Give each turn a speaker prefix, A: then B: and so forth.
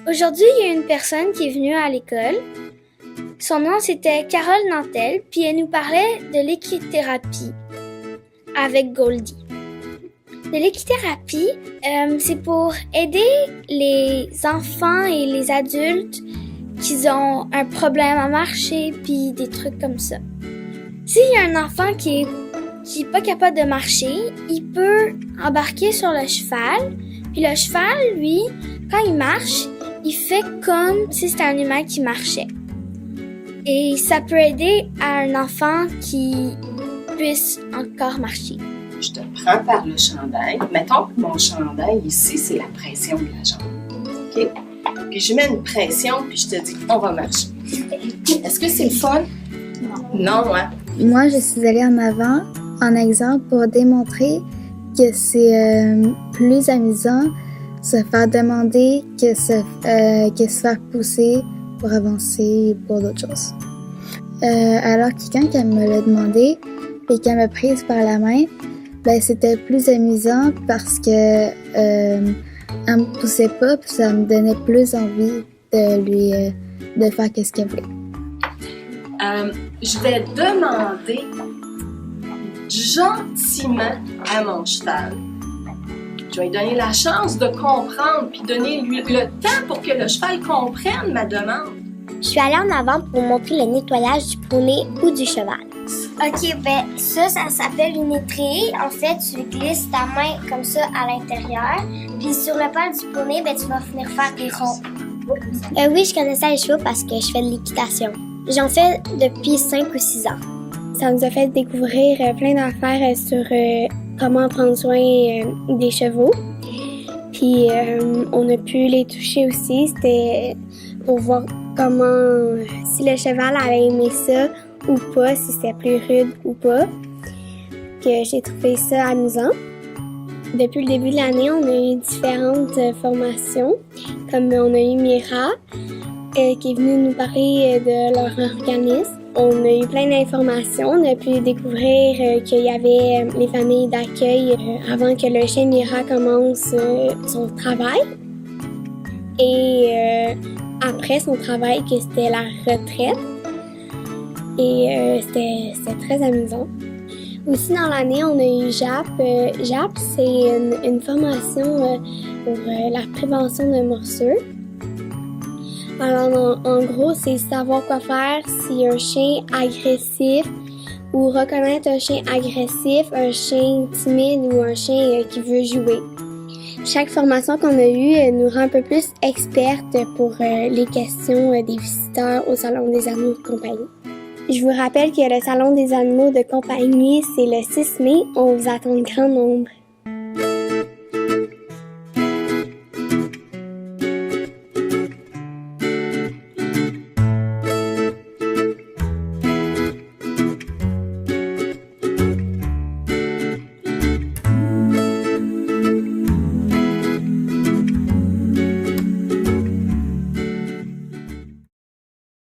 A: Aujourd'hui, il y a une personne qui est venue à l'école. Son nom, c'était Carole Nantel, puis elle nous parlait de l'équithérapie avec Goldie. De l'équithérapie, c'est pour aider les enfants et les adultes qui ont un problème à marcher, puis des trucs comme ça. S'il y a un enfant qui est pas capable de marcher, il peut embarquer sur le cheval, puis le cheval, lui, quand il marche, il fait comme si c'était un humain qui marchait. Et ça peut aider à un enfant qui puisse encore marcher.
B: Je te prends par le chandail. Mettons que mon chandail ici, c'est la pression de la jambe. OK? Puis je mets une pression, puis je te dis, on va marcher. Est-ce que c'est le fun? Non, hein?
C: Moi, je suis allée en avant, en exemple, pour démontrer que c'est plus amusant se faire demander que se faire pousser pour avancer pour d'autres choses. Alors quelqu'un qui me l'a demandé et qui m'a prise par la main, ben c'était plus amusant parce que elle me poussait pas, puis ça me donnait plus envie de faire qu'est-ce qu'elle voulait.
B: Je vais demander gentiment à mon cheval. Je vais lui donner la chance de comprendre, puis donner lui le temps pour que le cheval comprenne ma demande.
D: Je suis allée en avant pour montrer le nettoyage du poney ou du cheval.
E: OK, ben ça s'appelle une étrille. En fait, tu glisses ta main comme ça à l'intérieur. Puis sur le pas du poney, ben tu vas venir faire des ronds.
D: Oui, je connaissais les chevaux parce que je fais de l'équitation. J'en fais depuis 5 ou 6 ans. Ça nous a fait découvrir plein d'affaires sur comment prendre soin des chevaux. Puis on a pu les toucher aussi. C'était pour voir comment, si le cheval allait aimer ça ou pas, si c'était plus rude ou pas, que j'ai trouvé ça amusant. Depuis le début de l'année, on a eu différentes formations, comme on a eu Mira, qui est venue nous parler de leur organisme. On a eu plein d'informations, on a pu découvrir qu'il y avait les familles d'accueil avant que le chien Mira commence son travail. Et après son travail, que c'était la retraite. Et c'était très amusant. Aussi, dans l'année, on a eu JAP. JAP, c'est une formation pour la prévention de morsures. Alors, en gros, c'est savoir quoi faire si un chien agressif ou reconnaître un chien agressif, un chien timide ou un chien qui veut jouer. Chaque formation qu'on a eue nous rend un peu plus expertes pour les questions des visiteurs au Salon des animaux de compagnie. Je vous rappelle que le Salon des animaux de compagnie, c'est le 6 mai. On vous attend en grand nombre.